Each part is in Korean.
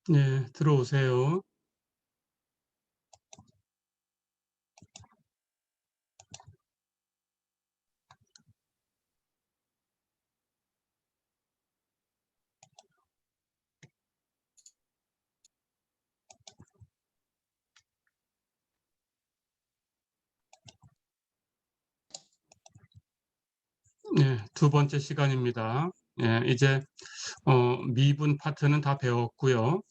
네, 들어오세요. 네, 두 번째 시간입니다. 예, 이제 미분 파트는 다 배웠고요.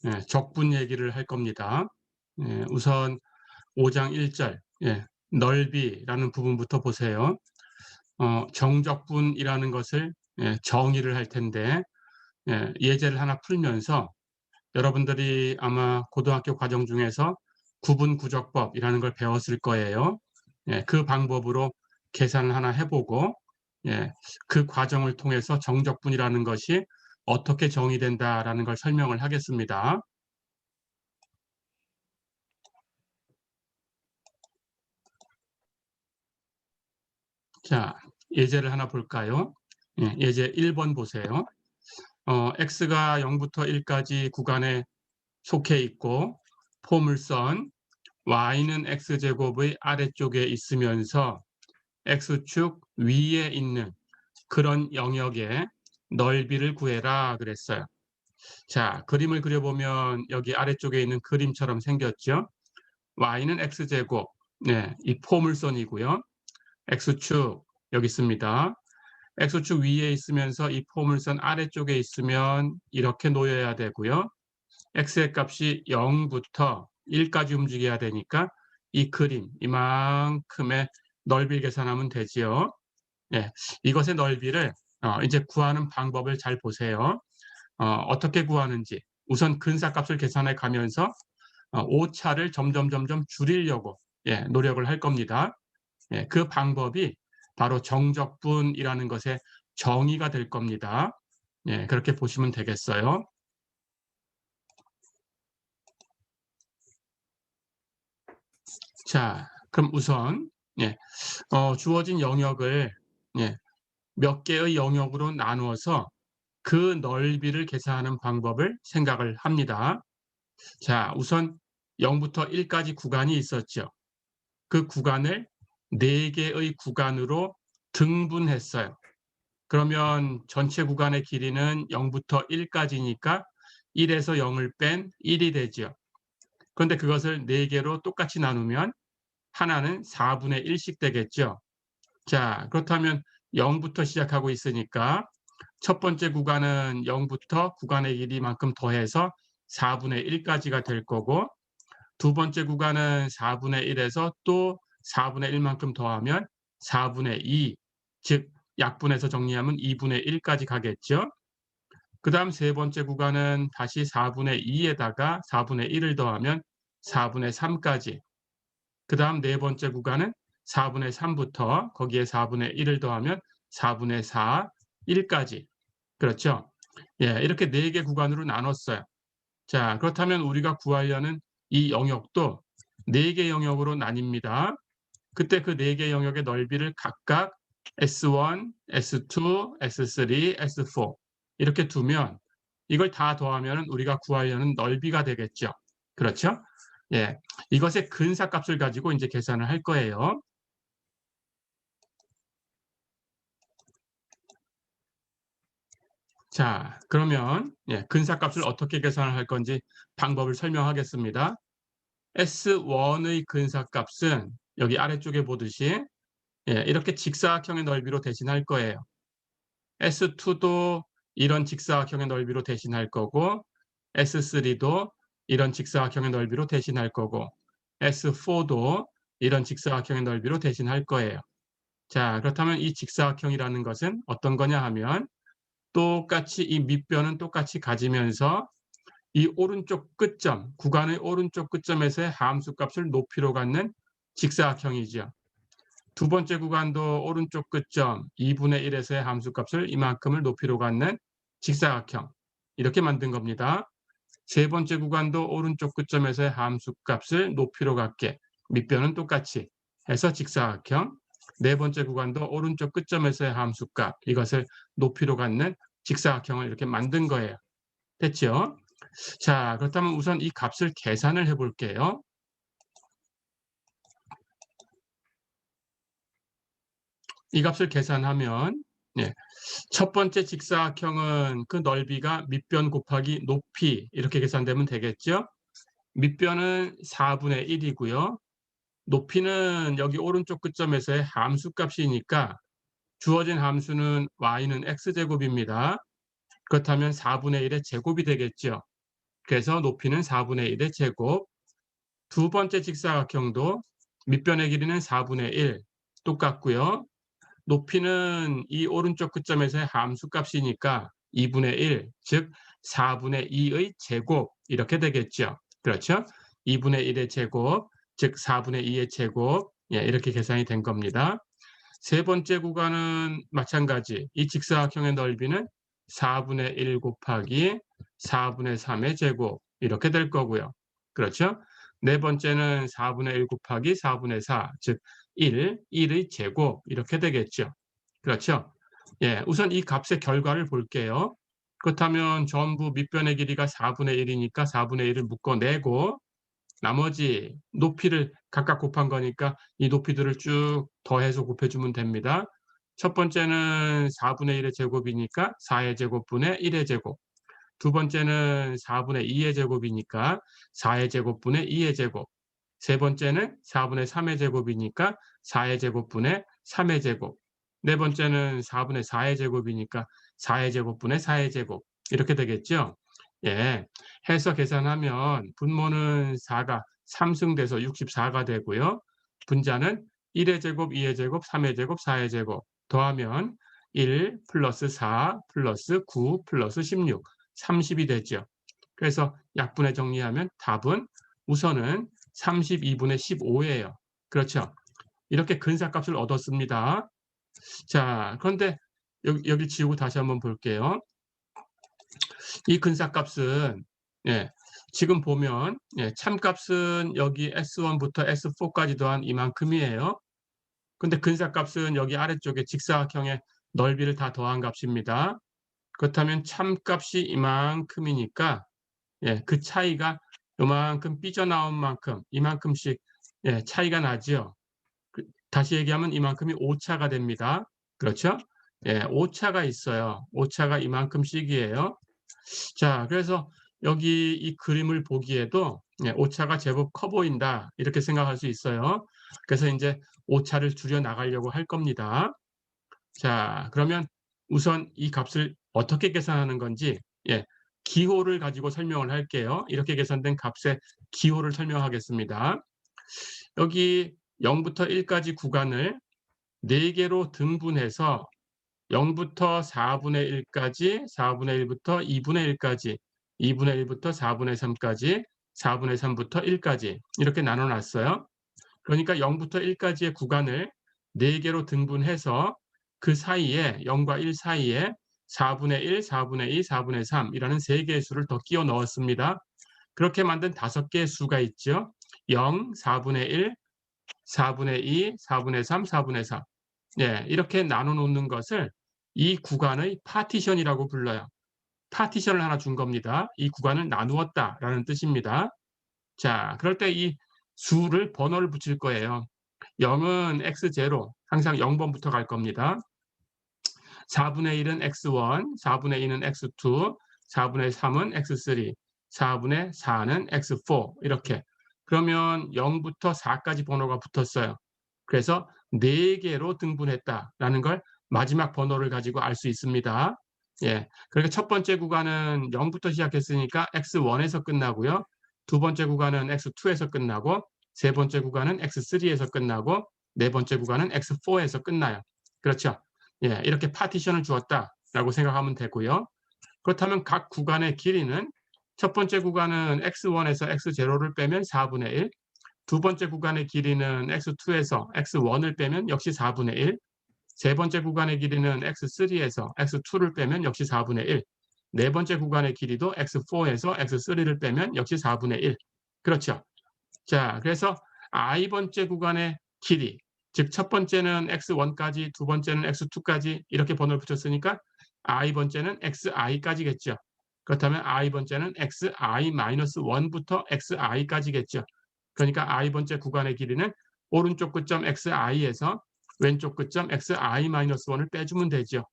예, 적분 얘기를 할 겁니다. 예, 우선 5장 1절 넓이라는 부분부터 보세요. 정적분이라는 것을 정의를 할 텐데 예제를 하나 풀면서 여러분들이 아마 고등학교 과정 중에서 구분구적법이라는 걸 배웠을 거예요. 그 방법으로 계산을 하나 해보고 그 과정을 통해서 정적분이라는 것이 어떻게 정의된다라는 걸 설명을 하겠습니다. 자, 예제를 하나 볼까요? 예제 1번 보세요. x가 0부터 1까지 구간에 속해 있고 포물선 y는 x제곱의 아래쪽에 있으면서 x축 위에 있는 그런 영역의 넓이를 구해라 그랬어요. 자, 그림을 그려보면 여기 아래쪽에 있는 그림처럼 생겼죠. y는 x제곱, 이 포물선이고요. x축 여기 있습니다. x축 위에 있으면서 이 포물선 아래쪽에 있으면 이렇게 놓여야 되고요. x의 값이 0부터 1까지 움직여야 되니까 이 그림, 이만큼의 넓이를 계산하면 되지요. 이것의 넓이를 이제 구하는 방법을 잘 보세요. 어떻게 구하는지 우선 근사값을 계산해 가면서 오차를 점점 줄이려고 노력을 할 겁니다. 그 방법이 바로 정적분이라는 것의 정의가 될 겁니다. 그렇게 보시면 되겠어요. 자, 그럼 우선 주어진 영역을 몇 개의 영역으로 나누어서 그 넓이를 계산하는 방법을 생각을 합니다. 자, 우선 0부터 1까지 구간이 있었죠. 그 구간을 4개의 구간으로 등분했어요. 그러면 전체 구간의 길이는 0부터 1까지니까 1에서 0을 뺀 1이 되죠. 그런데 그것을 4개로 똑같이 나누면 하나는 4분의 1씩 되겠죠. 자, 그렇다면 0부터 시작하고 있으니까 첫 번째 구간은 0부터 구간의 길이만큼 더해서 4분의 1까지가 될 거고 두 번째 구간은 4분의 1에서 또 4분의 1만큼 더하면 4분의 2, 즉 약분해서 정리하면 2분의 1까지 가겠죠. 그 다음 세 번째 구간은 다시 4분의 2에다가 4분의 1을 더하면 4분의 3까지. 그 다음 네 번째 구간은 4분의 3부터 거기에 4분의 1을 더하면 4분의 4, 1까지. 그렇죠? 이렇게 4개 구간으로 나눴어요. 자, 그렇다면 우리가 구하려는 이 영역도 4개 영역으로 나뉩니다. 그때 그 4개 영역의 넓이를 각각 S1, S2, S3, S4 이렇게 두면 이걸 다 더하면 우리가 구하려는 넓이가 되겠죠. 그렇죠? 이것의 근사값을 가지고 이제 계산을 할 거예요. 자, 그러면 근사값을 어떻게 계산을 할 건지 방법을 설명하겠습니다. S1의 근사값은 여기 아래쪽에 보듯이 이렇게 직사각형의 넓이로 대신할 거예요. S2도 이런 직사각형의 넓이로 대신할 거고 S3도 이런 직사각형의 넓이로 대신할 거고 S4도 이런 직사각형의 넓이로 대신할 거예요. 자, 그렇다면 이 직사각형이라는 것은 어떤 거냐 하면 똑같이 이 밑변은 똑같이 가지면서 이 오른쪽 끝점, 구간의 오른쪽 끝점에서의 함수값을 높이로 갖는 직사각형이죠. 두 번째 구간도 오른쪽 끝점 2분의 1에서의 함수값을 이만큼을 높이로 갖는 직사각형. 이렇게 만든 겁니다. 세 번째 구간도 오른쪽 끝점에서의 함수값을 높이로 갖게 밑변은 똑같이 해서 직사각형. 네 번째 구간도 오른쪽 끝점에서의 함수값 이것을 높이로 갖는 직사각형을 이렇게 만든 거예요. 됐죠? 자, 그렇다면 우선 이 값을 계산을 해 볼게요. 이 값을 계산하면, 예, 첫 번째 직사각형은 그 넓이가 밑변 곱하기 높이 이렇게 계산되면 되겠죠. 밑변은 4분의 1이고요. 높이는 여기 오른쪽 끝점에서의 함수 값이니까 주어진 함수는 y는 x제곱입니다. 그렇다면 4분의 1의 제곱이 되겠죠. 그래서 높이는 4분의 1의 제곱. 두 번째 직사각형도 밑변의 길이는 4분의 1 똑같고요. 높이는 이 오른쪽 끝점에서의 함수 값이니까 2분의 1, 즉 4분의 2의 제곱 이렇게 되겠죠. 그렇죠? 2분의 1의 제곱, 즉 4분의 2의 제곱, 예, 이렇게 계산이 된 겁니다. 세 번째 구간은 마찬가지. 이 직사각형의 넓이는 4분의 1 곱하기 4분의 3의 제곱 이렇게 될 거고요. 그렇죠? 네 번째는 4분의 1 곱하기 4분의 4, 즉 1의 제곱 이렇게 되겠죠. 그렇죠? 예, 우선 이 값의 결과를 볼게요. 그렇다면 전부 밑변의 길이가 4분의 1이니까 4분의 1을 묶어내고 나머지 높이를 각각 곱한 거니까 이 높이들을 쭉 더해서 곱해주면 됩니다. 첫 번째는 4분의 1의 제곱이니까 4의 제곱분의 1의 제곱. 두 번째는 4분의 2의 제곱이니까 4의 제곱분의 2의 제곱. 세 번째는 4분의 3의 제곱이니까 4의 제곱분의 3의 제곱. 네 번째는 4분의 4의 제곱이니까 4의 제곱분의 4의 제곱. 이렇게 되겠죠? 예. 해서 계산하면 분모는 4가 3승돼서 64가 되고요. 분자는 1의 제곱, 2의 제곱, 3의 제곱, 4의 제곱 더하면 1 플러스 4 플러스 9 플러스 16, 30이 되죠. 그래서 약분해 정리하면 답은 우선은 32분의 15예요. 그렇죠? 이렇게 근사값을 얻었습니다. 자, 그런데 여기 지우고 다시 한번 볼게요. 이 근사값은, 예, 지금 보면, 예, 참값은 여기 S1부터 S4까지 더한 이만큼이에요. 근데 근사값은 여기 아래쪽에 직사각형의 넓이를 다 더한 값입니다. 그렇다면 참값이 이만큼이니까, 예, 그 차이가 요만큼 삐져나온 만큼 이만큼씩, 예, 차이가 나죠. 다시 얘기하면 이만큼이 오차가 됩니다. 그렇죠? 예, 오차가 있어요. 오차가 이만큼씩이에요. 자, 그래서 여기 이 그림을 보기에도, 예, 오차가 제법 커 보인다 이렇게 생각할 수 있어요. 그래서 이제 오차를 줄여 나가려고 할 겁니다. 자, 그러면 우선 이 값을 어떻게 계산하는 건지, 예, 기호를 가지고 설명을 할게요. 이렇게 계산된 값의 기호를 설명하겠습니다. 여기 0부터 1까지 구간을 4개로 등분해서 0부터 4분의 1까지, 4분의 1부터 2분의 1까지, 2분의 1부터 4분의 3까지, 4분의 3부터 1까지 이렇게 나눠 놨어요. 그러니까 0부터 1까지의 구간을 4개로 등분해서 그 사이에 0과 1 사이에 4분의 1, 4분의 2, 4분의 3이라는 3개의 수를 더 끼워 넣었습니다. 그렇게 만든 5개의 수가 있죠. 0, 4분의 1, 4분의 2, 4분의 3, 4분의 4. 예, 이렇게 나눠 놓는 것을 이 구간의 파티션이라고 불러요. 파티션을 하나 준 겁니다. 이 구간을 나누었다라는 뜻입니다. 자, 그럴 때 이 수를 번호를 붙일 거예요. 0은 x0, 항상 0번부터 갈 겁니다. 4분의 1은 x1, 4분의 2는 x2, 4분의 3은 x3, 4분의 4는 x4 이렇게. 그러면 0부터 4까지 번호가 붙었어요. 그래서 4개로 등분했다라는 걸 마지막 번호를 가지고 알 수 있습니다. 예, 그러니까 첫 번째 구간은 0부터 시작했으니까 x1에서 끝나고요. 두 번째 구간은 x2에서 끝나고, 세 번째 구간은 x3에서 끝나고, 네 번째 구간은 x4에서 끝나요. 그렇죠? 예, 이렇게 파티션을 주었다라고 생각하면 되고요. 그렇다면 각 구간의 길이는 첫 번째 구간은 x1에서 x0를 빼면 4분의 1, 두 번째 구간의 길이는 x2에서 x1을 빼면 역시 4분의 1, 세 번째 구간의 길이는 x3에서 x2를 빼면 역시 4분의 1, 네 번째 구간의 길이도 x4에서 x3를 빼면 역시 4분의 1. 그렇죠? 자, 그래서 i번째 구간의 길이, 즉 첫 번째는 x1까지, 두 번째는 x2까지 이렇게 번호를 붙였으니까 i번째는 xi까지겠죠. 그렇다면 i번째는 xi-1부터 xi까지겠죠. 그러니까 i번째 구간의 길이는 오른쪽 끝점 xi에서 왼쪽 끝점 xi-1을 빼주면 되죠.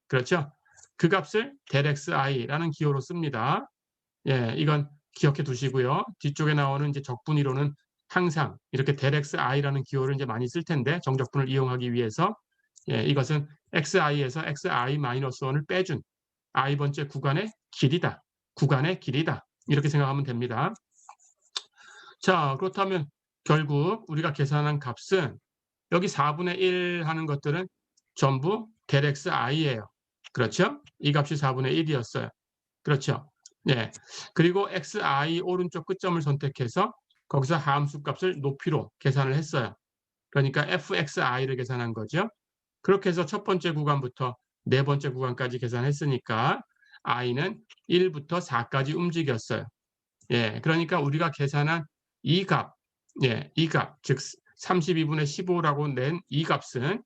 그렇죠? 그 값을 델xi라는 기호로 씁니다. 예, 이건 기억해 두시고요. 뒤쪽에 나오는 이제 적분이론은 항상 이렇게 델xi라는 기호를 이제 많이 쓸 텐데 정적분을 이용하기 위해서 예, 이것은 xi에서 xi-1을 빼준 i번째 구간의 길이다. 구간의 길이다. 이렇게 생각하면 됩니다. 자, 그렇다면 결국 우리가 계산한 값은 여기 4분의 1 하는 것들은 전부 델xi예요. 그렇죠? 이 값이 4분의 1이었어요. 그렇죠? 네. 그리고 xi 오른쪽 끝점을 선택해서 거기서 함수 값을 높이로 계산을 했어요. 그러니까 fxi를 계산한 거죠. 그렇게 해서 첫 번째 구간부터 네 번째 구간까지 계산했으니까 i는 1부터 4까지 움직였어요. 예, 그러니까 우리가 계산한 이 값, 예, 이 값, 즉 32분의 15라고 낸 이 값은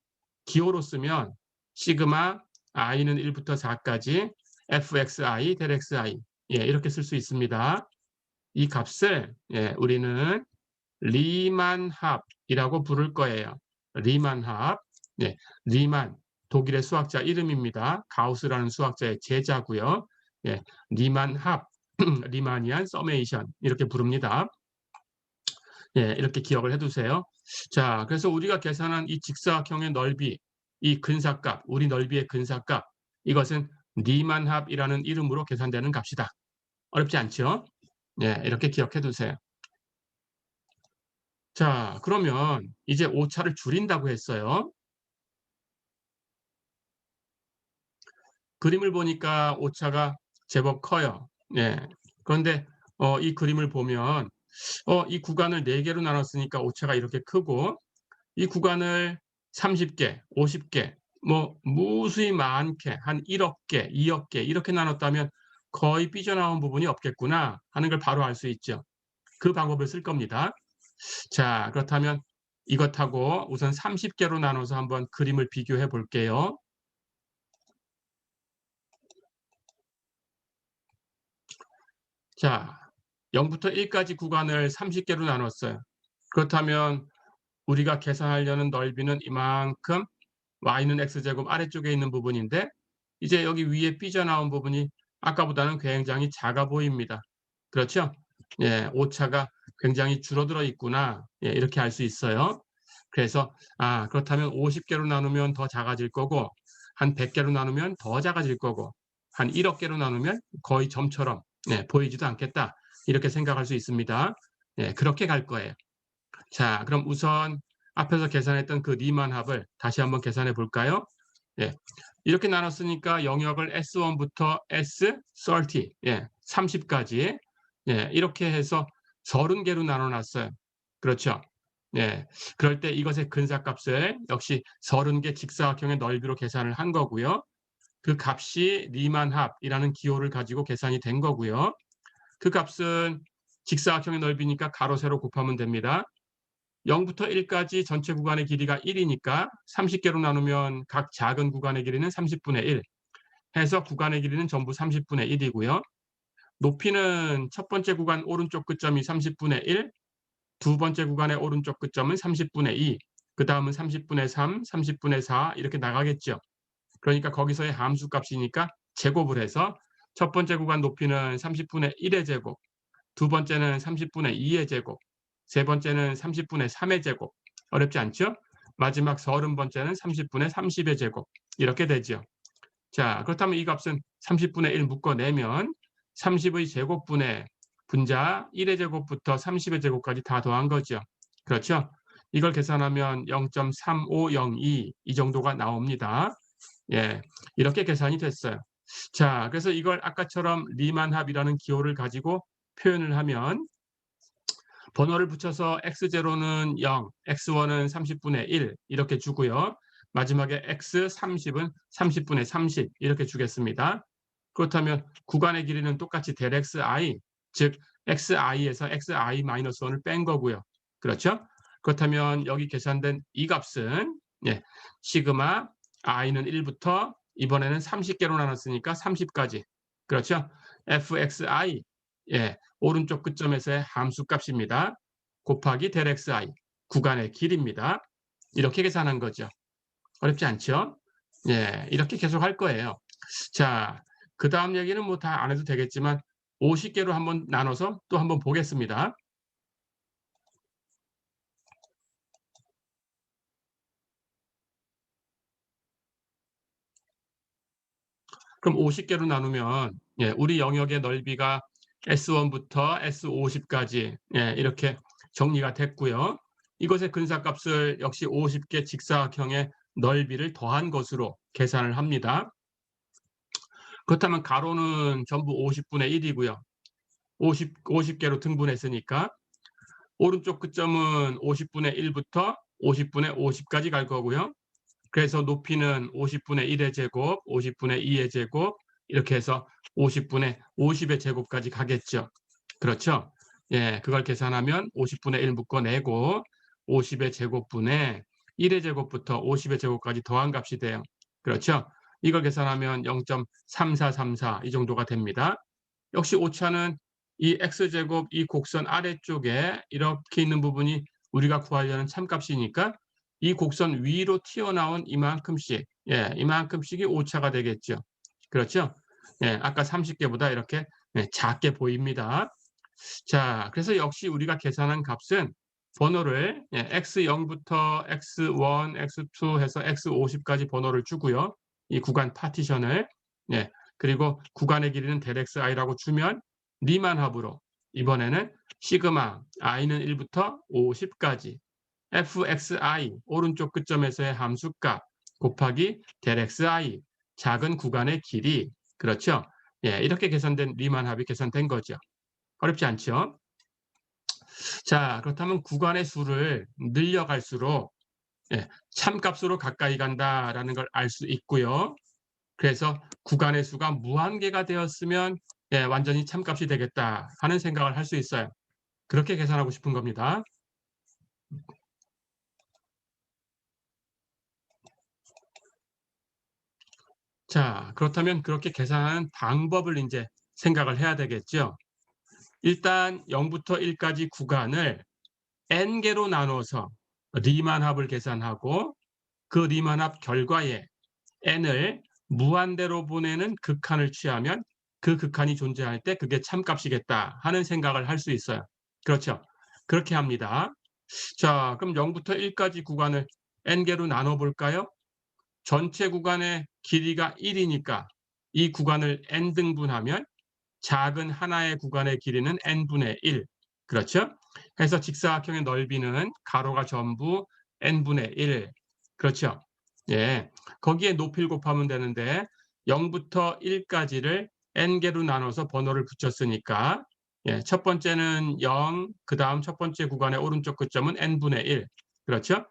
기호로 쓰면 시그마 i는 1부터 4까지 fxi del xi 예, 이렇게 쓸 수 있습니다. 이 값을 예, 우리는 리만합이라고 부를 거예요. 리만합. 네, 리만 독일의 수학자 이름입니다. 가우스라는 수학자의 제자고요. 예, 리만합, 리마니안 서메이션 이렇게 부릅니다. 예, 이렇게 기억을 해두세요. 자, 그래서 우리가 계산한 이 직사각형의 넓이, 이 근사값, 우리 넓이의 근사값, 이것은 리만합이라는 이름으로 계산되는 값이다. 어렵지 않죠? 예, 이렇게 기억해 두세요. 자, 그러면 이제 오차를 줄인다고 했어요. 그림을 보니까 오차가 제법 커요. 예. 그런데 이 그림을 보면 이 구간을 4개로 나눴으니까 오차가 이렇게 크고 이 구간을 30개, 50개, 뭐 무수히 많게 한 1억 개, 2억 개 이렇게 나눴다면 거의 삐져나온 부분이 없겠구나 하는 걸 바로 알 수 있죠. 그 방법을 쓸 겁니다. 자, 그렇다면 이것하고 우선 30개로 나눠서 한번 그림을 비교해 볼게요. 자, 0부터 1까지 구간을 30개로 나눴어요. 그렇다면 우리가 계산하려는 넓이는 이만큼 y는 x제곱 아래쪽에 있는 부분인데 이제 여기 위에 삐져나온 부분이 아까보다는 굉장히 작아 보입니다. 그렇죠? 예, 오차가 굉장히 줄어들어 있구나. 예, 이렇게 알 수 있어요. 그래서 그렇다면 50개로 나누면 더 작아질 거고 한 100개로 나누면 더 작아질 거고 한 1억 개로 나누면 거의 점처럼 보이지도 않겠다. 이렇게 생각할 수 있습니다. 예, 그렇게 갈 거예요. 자, 그럼 우선 앞에서 계산했던 그 리만 합을 다시 한번 계산해 볼까요? 예. 이렇게 나눴으니까 영역을 S1부터 S30, 예, 30까지, 예, 이렇게 해서 30개로 나눠 놨어요. 그렇죠? 예. 그럴 때 이것의 근사값을 역시 30개 직사각형의 넓이로 계산을 한 거고요. 그 값이 리만합이라는 기호를 가지고 계산이 된 거고요. 그 값은 직사각형의 넓이니까 가로 세로 곱하면 됩니다. 0부터 1까지 전체 구간의 길이가 1이니까 30개로 나누면 각 작은 구간의 길이는 30분의 1 해서 구간의 길이는 전부 30분의 1이고요. 높이는 첫 번째 구간 오른쪽 끝점이 30분의 1, 두 번째 구간의 오른쪽 끝점은 30분의 2, 그 다음은 30분의 3, 30분의 4 이렇게 나가겠죠. 그러니까 거기서의 함수 값이니까 제곱을 해서 첫 번째 구간 높이는 30분의 1의 제곱, 두 번째는 30분의 2의 제곱, 세 번째는 30분의 3의 제곱. 어렵지 않죠? 마지막 30번째는 30분의 30의 제곱. 이렇게 되죠. 자, 그렇다면 이 값은 30분의 1 묶어내면 30의 제곱분의 분자 1의 제곱부터 30의 제곱까지 다 더한 거죠. 그렇죠? 이걸 계산하면 0.3502 이 정도가 나옵니다. 예, 이렇게 계산이 됐어요. 자, 그래서 이걸 아까처럼 리만합이라는 기호를 가지고 표현을 하면 번호를 붙여서 x0는 0, x1은 30분의 1 이렇게 주고요. 마지막에 x30은 30분의 30 이렇게 주겠습니다. 그렇다면 구간의 길이는 똑같이 델 xi, 즉 xi에서 xi-1을 뺀 거고요. 그렇죠? 그렇다면 여기 계산된 이 값은 시그마 i는 1부터 이번에는 30개로 나눴으니까 30까지. 그렇죠? fxi, 예, 오른쪽 끝점에서의 함수값입니다. 곱하기 델 xi, 구간의 길입니다. 이렇게 계산한 거죠. 어렵지 않죠? 예, 이렇게 계속 할 거예요. 자, 그 다음 얘기는 뭐 다 안 해도 되겠지만 50개로 한번 나눠서 또 한번 보겠습니다. 그럼 50개로 나누면, 예, 우리 영역의 넓이가 S1부터 S50까지, 예, 이렇게 정리가 됐고요. 이것의 근사값을 역시 50개 직사각형의 넓이를 더한 것으로 계산을 합니다. 그렇다면 가로는 전부 50분의 1이고요. 50개로 등분했으니까 오른쪽 끝점은 50분의 1부터 50분의 50까지 갈 거고요. 그래서 높이는 50분의 1의 제곱, 50분의 2의 제곱, 이렇게 해서 50분의 50의 제곱까지 가겠죠. 그렇죠? 예, 그걸 계산하면 50분의 1 묶어내고 50의 제곱분의 1의 제곱부터 50의 제곱까지 더한 값이 돼요. 그렇죠? 이걸 계산하면 0.3434 이 정도가 됩니다. 역시 오차는 이 x제곱 이 곡선 아래쪽에 이렇게 있는 부분이 우리가 구하려는 참값이니까 이 곡선 위로 튀어나온 이만큼씩, 예, 이만큼씩이 오차가 되겠죠. 그렇죠? 예, 아까 30개보다 이렇게, 예, 작게 보입니다. 자, 그래서 역시 우리가 계산한 값은 번호를, 예, x0부터 x1, x2 해서 x50까지 번호를 주고요. 이 구간 파티션을, 예, 그리고 구간의 길이는 ΔXI라고 주면 리만 합으로 이번에는 시그마 i는 1부터 50까지 fxi 오른쪽 끝점에서의 함수값 곱하기 ΔXI 작은 구간의 길이, 그렇죠? 예, 이렇게 계산된 리만 합이 계산된 거죠. 어렵지 않죠? 자, 그렇다면 구간의 수를 늘려갈수록, 예, 참값으로 가까이 간다라는 걸 알 수 있고요. 그래서 구간의 수가 무한계가 되었으면, 예, 완전히 참값이 되겠다 하는 생각을 할 수 있어요. 그렇게 계산하고 싶은 겁니다. 자, 그렇다면 그렇게 계산하는 방법을 이제 생각을 해야 되겠죠. 일단 0부터 1까지 구간을 n개로 나눠서 리만합을 계산하고 그 리만합 결과에 n을 무한대로 보내는 극한을 취하면 그 극한이 존재할 때 그게 참값이겠다 하는 생각을 할 수 있어요. 그렇죠? 그렇게 합니다. 자, 그럼 0부터 1까지 구간을 n개로 나눠볼까요? 전체 구간의 길이가 1이니까 이 구간을 n등분하면 작은 하나의 구간의 길이는 n분의 1. 그렇죠? 해서 직사각형의 넓이는 가로가 전부 n분의 1. 그렇죠? 예. 거기에 높이를 곱하면 되는데 0부터 1까지를 n개로 나눠서 번호를 붙였으니까, 예, 첫 번째는 0, 그다음 첫 번째 구간의 오른쪽 끝점은 n분의 1. 그렇죠?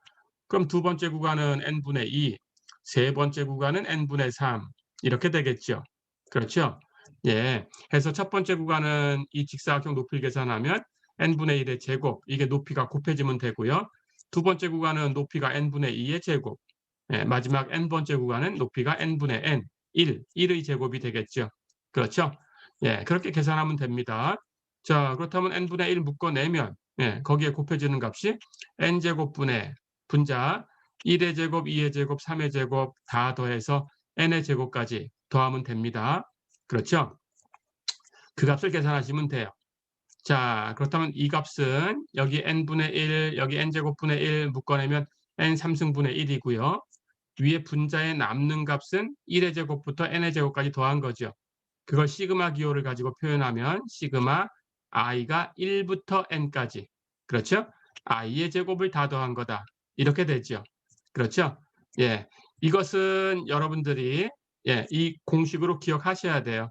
그럼 두 번째 구간은 n분의 2, 세 번째 구간은 n분의 3 이렇게 되겠죠. 그렇죠? 예. 해서 첫 번째 구간은 이 직사각형 높이를 계산하면 n분의 1의 제곱, 이게 높이가 곱해지면 되고요. 두 번째 구간은 높이가 n분의 2의 제곱, 예, 마지막 n번째 구간은 높이가 n분의 n, 1의 제곱이 되겠죠. 그렇죠? 예, 그렇게 계산하면 됩니다. 자, 그렇다면 n분의 1 묶어내면, 예, 거기에 곱해지는 값이 n제곱분의 분자 1의 제곱, 2의 제곱, 3의 제곱 다 더해서 n의 제곱까지 더하면 됩니다. 그렇죠? 그 값을 계산하시면 돼요. 자, 그렇다면 이 값은 여기 n분의 1, 여기 n제곱분의 1 묶어내면 n3승분의 1이고요. 위에 분자에 남는 값은 1의 제곱부터 n의 제곱까지 더한 거죠. 그걸 시그마 기호를 가지고 표현하면 시그마 i가 1부터 n까지, 그렇죠? i의 제곱을 다 더한 거다. 이렇게 되죠. 그렇죠? 예, 이것은 여러분들이, 예, 이 공식으로 기억하셔야 돼요.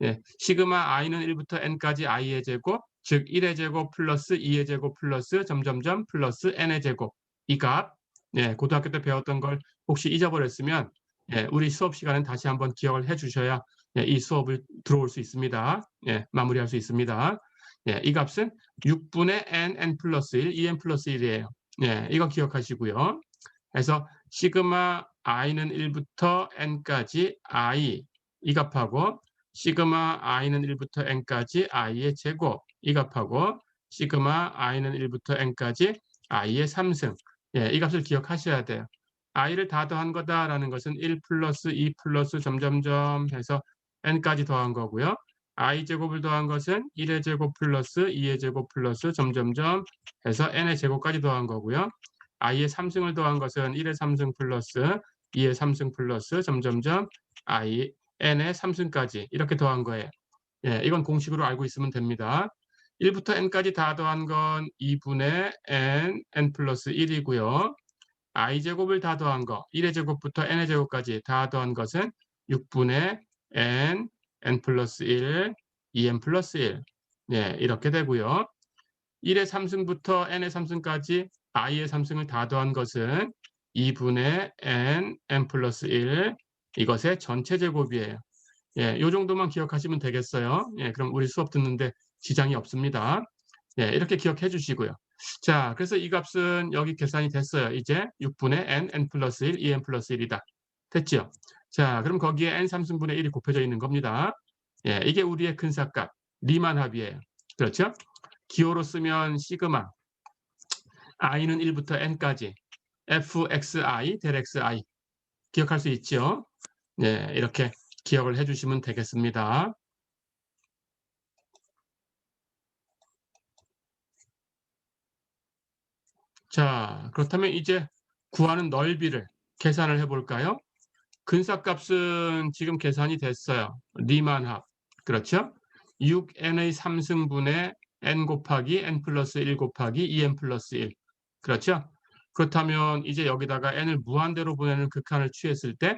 예, 시그마 i는 1부터 n까지 i의 제곱, 즉 1의 제곱 플러스 2의 제곱 플러스 점점점 플러스 n의 제곱. 이 값, 예, 고등학교 때 배웠던 걸 혹시 잊어버렸으면, 예, 우리 수업 시간은 다시 한번 기억을 해 주셔야, 예, 이 수업을 들어올 수 있습니다. 예, 마무리할 수 있습니다. 예, 이 값은 6분의 n 플러스 1, 2n 플러스 1이에요. 예, 이거 기억하시고요. 그래서 시그마 i는 1부터 n까지 i 이 값하고 시그마 i는 1부터 n까지 i의 제곱 이 값하고 시그마 i는 1부터 n까지 i의 3승. 예, 이 값을 기억하셔야 돼요. i를 다 더한 거다라는 것은 1 플러스 2 플러스 점점점 해서 n까지 더한 거고요. i 제곱을 더한 것은 1의 제곱 플러스 2의 제곱 플러스 점점점 해서 n의 제곱까지 더한 거고요. i의 3승을 더한 것은 1의 3승 플러스 2의 3승 플러스 점점점 n의 3승까지 이렇게 더한 거예요. 예, 이건 공식으로 알고 있으면 됩니다. 1부터 n까지 다 더한 건 2분의 n 플러스 1이고요. i제곱을 다 더한 거, 1의 제곱부터 n의 제곱까지 다 더한 것은 6분의 n 플러스 1, 2n 플러스 1. 예, 이렇게 되고요. 1의 3승부터 n의 3승까지 i의 3승을 다 더한 것은 2분의 n 플러스 1, 이것의 전체 제곱이에요. 예, 요 정도만 기억하시면 되겠어요. 예, 그럼 우리 수업 듣는데 지장이 없습니다. 예, 이렇게 기억해 주시고요. 자, 그래서 이 값은 여기 계산이 됐어요. 이제 6분의 n 플러스 1, 2n 플러스 1이다. 됐죠? 자, 그럼 거기에 n 3승분의 1이 곱해져 있는 겁니다. 예, 이게 우리의 근사값, 리만 합이에요. 그렇죠? 기호로 쓰면 시그마, i는 1부터 n까지 fxi del xi 기억할 수 있죠? 네, 이렇게 기억을 해주시면 되겠습니다. 자, 그렇다면 이제 구하는 넓이를 계산을 해볼까요? 근사값은 지금 계산이 됐어요. 리만합. 그렇죠? 6n의 3승분의 n 곱하기 n 플러스 1 곱하기 2n 플러스 1. 그렇죠? 그렇다면 이제 여기다가 n을 무한대로 보내는 극한을 취했을 때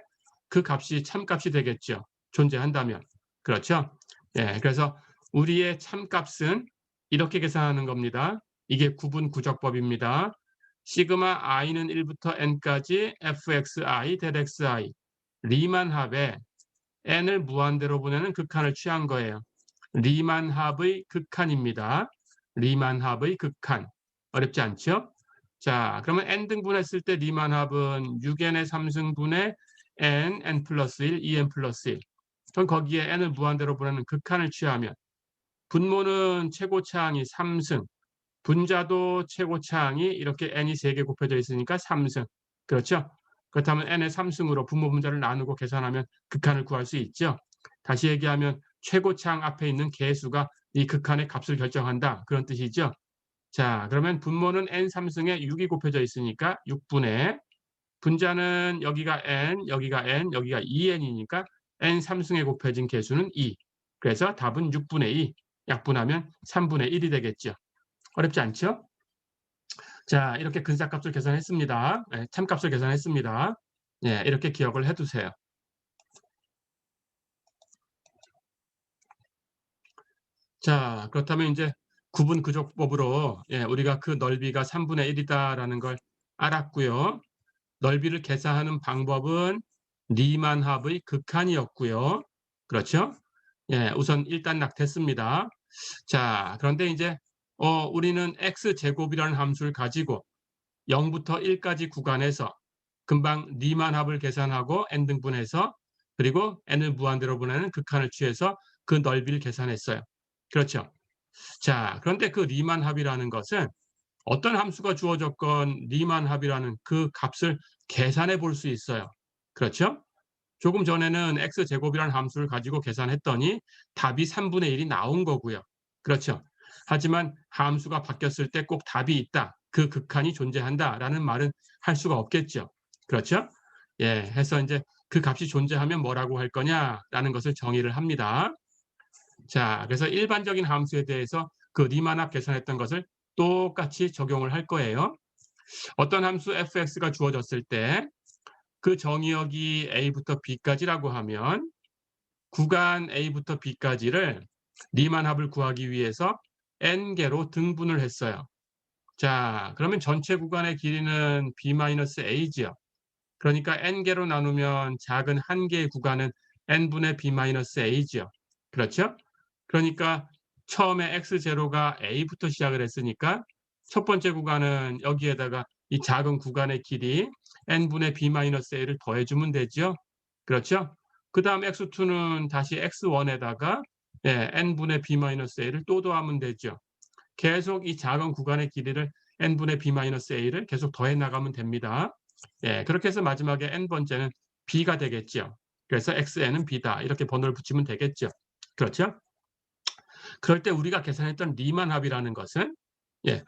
그 값이 참값이 되겠죠. 존재한다면. 그렇죠? 예, 그래서 우리의 참값은 이렇게 계산하는 겁니다. 이게 구분 구적법입니다. 시그마 i는 1부터 n까지 fxi del xi 리만 합에 n을 무한대로 보내는 극한을 취한 거예요. 리만 합의 극한입니다. 리만 합의 극한. 어렵지 않죠? 자, 그러면 n 등분했을 때 리만 합은 6n의 3승분의 n 플러스 1, 2n 플러스 1. 그럼 거기에 n을 무한대로 보내는 극한을 취하면 분모는 최고차항이 3승, 분자도 최고차항이 이렇게 n이 3개 곱해져 있으니까 3승. 그렇죠? 그렇다면 n의 3승으로 분모 분자를 나누고 계산하면 극한을 구할 수 있죠. 다시 얘기하면 최고차항 앞에 있는 개수가 이 극한의 값을 결정한다. 그런 뜻이죠. 자, 그러면 분모는 n 3승에 6이 곱해져 있으니까 6분의 분자는 여기가 n, 여기가 n, 여기가 2n이니까 n 3승에 곱해진 개수는 2. 그래서 답은 6분의 2. 약분하면 3분의 1이 되겠죠. 어렵지 않죠? 자, 이렇게 근사값을 계산했습니다. 네, 참값을 계산했습니다. 네, 이렇게 기억을 해두세요. 자, 그렇다면 이제 구분 구조법으로 우리가 그 넓이가 3분의 1이다라는 걸 알았고요. 넓이를 계산하는 방법은 리만 합의 극한이었고요. 그렇죠? 예, 우선 일단락 됐습니다. 자, 그런데 이제 우리는 x제곱이라는 함수를 가지고 0부터 1까지 구간에서 금방 리만 합을 계산하고 n 등분해서 그리고 n을 무한대로 보내는 극한을 취해서 그 넓이를 계산했어요. 그렇죠? 자, 그런데 그 리만 합이라는 것은 어떤 함수가 주어졌건 리만 합이라는 그 값을 계산해 볼 수 있어요. 그렇죠? 조금 전에는 x제곱이라는 함수를 가지고 계산했더니 답이 3분의 1이 나온 거고요. 그렇죠? 하지만 함수가 바뀌었을 때 꼭 답이 있다. 그 극한이 존재한다라는 말은 할 수가 없겠죠. 그렇죠? 예, 해서 이제 그 값이 존재하면 뭐라고 할 거냐라는 것을 정의를 합니다. 자, 그래서 일반적인 함수에 대해서 그 리만합 계산했던 것을 똑같이 적용을 할 거예요. 어떤 함수 fx가 주어졌을 때 그 정의역이 a부터 b까지라고 하면 구간 a부터 b까지를 리만합을 구하기 위해서 n개로 등분을 했어요. 자, 그러면 전체 구간의 길이는 b-a지요. 그러니까 n개로 나누면 작은 한 개의 구간은 n분의 b-a지요. 그렇죠? 그러니까 처음에 x0가 a부터 시작을 했으니까 첫 번째 구간은 여기에다가 이 작은 구간의 길이 n분의 b-a를 더해주면 되죠. 그렇죠? 그 다음 x2는 다시 x1에다가 예, n분의 b-a를 또 더하면 되죠. 계속 이 작은 구간의 길이를 n분의 b-a를 계속 더해 나가면 됩니다. 예, 그렇게 해서 마지막에 n번째는 b가 되겠죠. 그래서 xn은 b다. 이렇게 번호를 붙이면 되겠죠. 그렇죠? 그럴 때 우리가 계산했던 리만 합이라는 것은 예,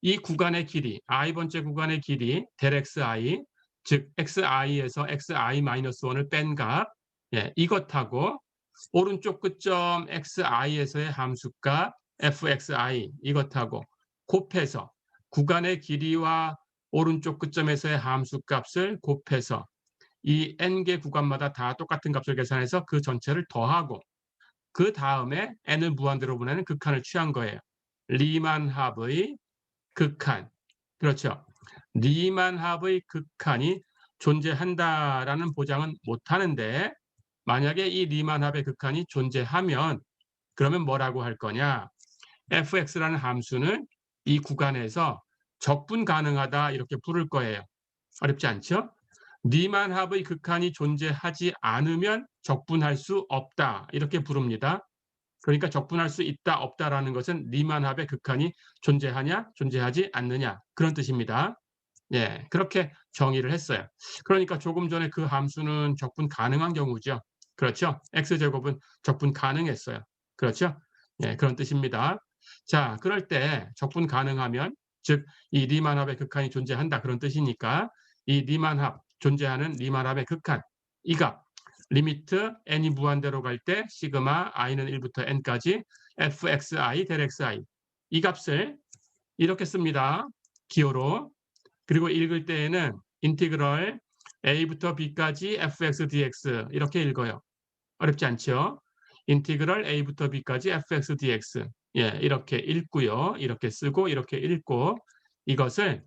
이 구간의 길이, i번째 구간의 길이 del xi, 즉 xi에서 xi-1을 뺀 값, 예, 이것하고 오른쪽 끝점 xi에서의 함수값 fxi 이것하고 곱해서 구간의 길이와 오른쪽 끝점에서의 함수값을 곱해서 이 n개 구간마다 다 똑같은 값을 계산해서 그 전체를 더하고 그 다음에 n을 무한대로 보내는 극한을 취한 거예요. 리만 합의 극한. 그렇죠. 리만 합의 극한이 존재한다라는 보장은 못하는데 만약에 이 리만 합의 극한이 존재하면 그러면 뭐라고 할 거냐? fx라는 함수는 이 구간에서 적분 가능하다 이렇게 부를 거예요. 어렵지 않죠? 리만 합의 극한이 존재하지 않으면 적분할 수 없다 이렇게 부릅니다. 그러니까 적분할 수 있다 없다라는 것은 리만 합의 극한이 존재하냐 존재하지 않느냐 그런 뜻입니다. 예, 그렇게 정의를 했어요. 그러니까 조금 전에 그 함수는 적분 가능한 경우죠. 그렇죠? x제곱은 적분 가능했어요. 그렇죠? 예, 그런 뜻입니다. 자, 그럴 때 적분 가능하면 즉 이 리만합의 극한이 존재한다 그런 뜻이니까 이 리만합 존재하는 리만합의 극한 이 값 리미트 n이 무한대로 갈 때 시그마 i는 1부터 n까지 fxi del xi 이 값을 이렇게 씁니다. 기호로. 그리고 읽을 때에는 인티그럴 a부터 b까지 fx dx 이렇게 읽어요. 어렵지 않죠? 인티그럴 a부터 b까지 fx dx 예, 이렇게 읽고요. 이렇게 쓰고 이렇게 읽고 이것을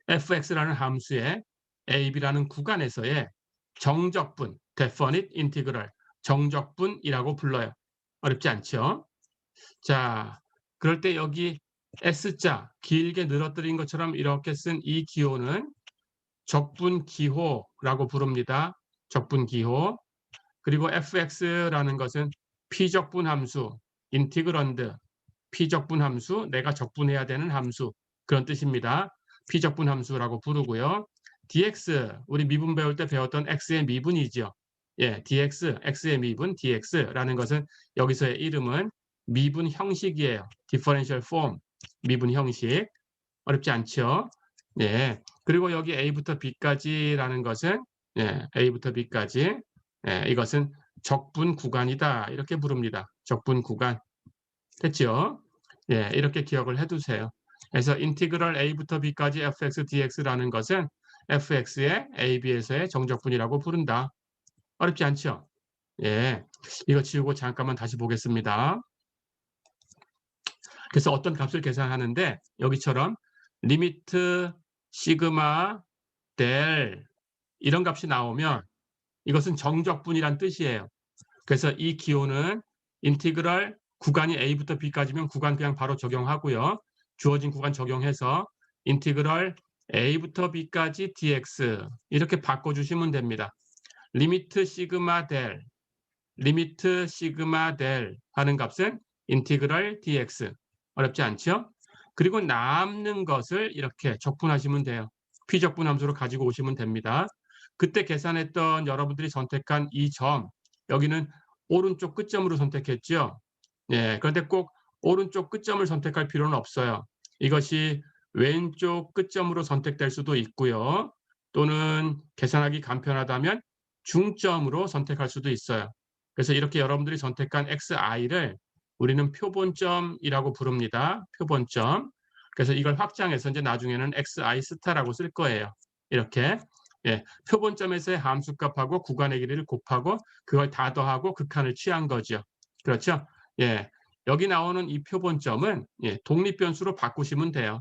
fx라는 함수의 ab라는 구간에서의 정적분 definite integral 정적분이라고 불러요. 어렵지 않죠? 자, 그럴 때 여기 S자 길게 늘어뜨린 것처럼 이렇게 쓴 이 기호는 적분기호라고 부릅니다. 적분기호. 그리고 fx라는 것은 피적분 함수, 인티그런드, 피적분 함수, 내가 적분해야 되는 함수 그런 뜻입니다. 피적분 함수라고 부르고요. dx, 우리 미분 배울 때 배웠던 x의 미분이죠. 예, dx, x의 미분, dx라는 것은 여기서의 이름은 미분 형식이에요. differential form, 미분 형식. 어렵지 않죠? 예. 그리고 여기 A부터 B까지라는 것은 예, A부터 B까지 예, 이것은 적분 구간이다. 이렇게 부릅니다. 적분 구간. 됐죠? 예, 이렇게 기억을 해두세요. 그래서 인티그럴 A부터 B까지 fx dx라는 것은 fx의 AB에서의 정적분이라고 부른다. 어렵지 않죠? 예, 이거 지우고 잠깐만 다시 보겠습니다. 그래서 어떤 값을 계산하는데 여기처럼 리미트 시그마 델 이런 값이 나오면 이것은 정적분이란 뜻이에요. 그래서 이 기호는 인티그럴 구간이 a부터 b까지면 구간 그냥 바로 적용하고요. 주어진 구간 적용해서 인티그럴 a부터 b까지 dx 이렇게 바꿔주시면 됩니다. 리미트 시그마 델 리미트 시그마 델 하는 값은 인티그럴 dx 어렵지 않죠? 그리고 남는 것을 이렇게 적분하시면 돼요. 피적분 함수로 가지고 오시면 됩니다. 그때 계산했던 여러분들이 선택한 이 점, 여기는 오른쪽 끝점으로 선택했죠. 예, 그런데 꼭 오른쪽 끝점을 선택할 필요는 없어요. 이것이 왼쪽 끝점으로 선택될 수도 있고요. 또는 계산하기 간편하다면 중점으로 선택할 수도 있어요. 그래서 이렇게 여러분들이 선택한 xi를 우리는 표본점이라고 부릅니다. 표본점. 그래서 이걸 확장해서 이제 나중에는 xi 스타라고 쓸 거예요. 이렇게 예, 표본점에서의 함수값하고 구간의 길이를 곱하고 그걸 다 더하고 극한을 취한 거죠. 그렇죠? 예, 여기 나오는 이 표본점은 예, 독립변수로 바꾸시면 돼요.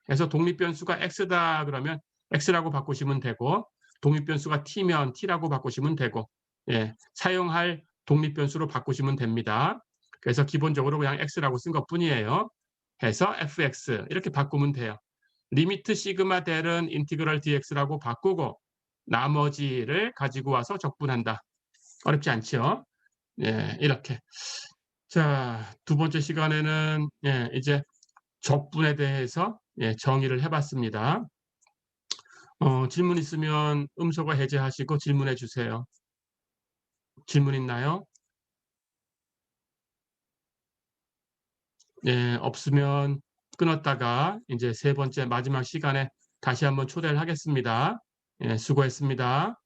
그래서 독립변수가 x다 그러면 x라고 바꾸시면 되고 독립변수가 t면 t라고 바꾸시면 되고 예, 사용할 독립변수로 바꾸시면 됩니다. 그래서 기본적으로 그냥 x라고 쓴 것뿐이에요. 해서 fx 이렇게 바꾸면 돼요. 리미트 시그마 델은 인티그럴 dx라고 바꾸고 나머지를 가지고 와서 적분한다. 어렵지 않죠? 예, 이렇게. 자, 두 번째 시간에는 이제 적분에 대해서 정의를 해 봤습니다. 질문 있으면 음소거 해제하시고 질문해 주세요. 질문 있나요? 없으면 끊었다가 이제 세 번째 마지막 시간에 다시 한번 초대를 하겠습니다. 수고했습니다.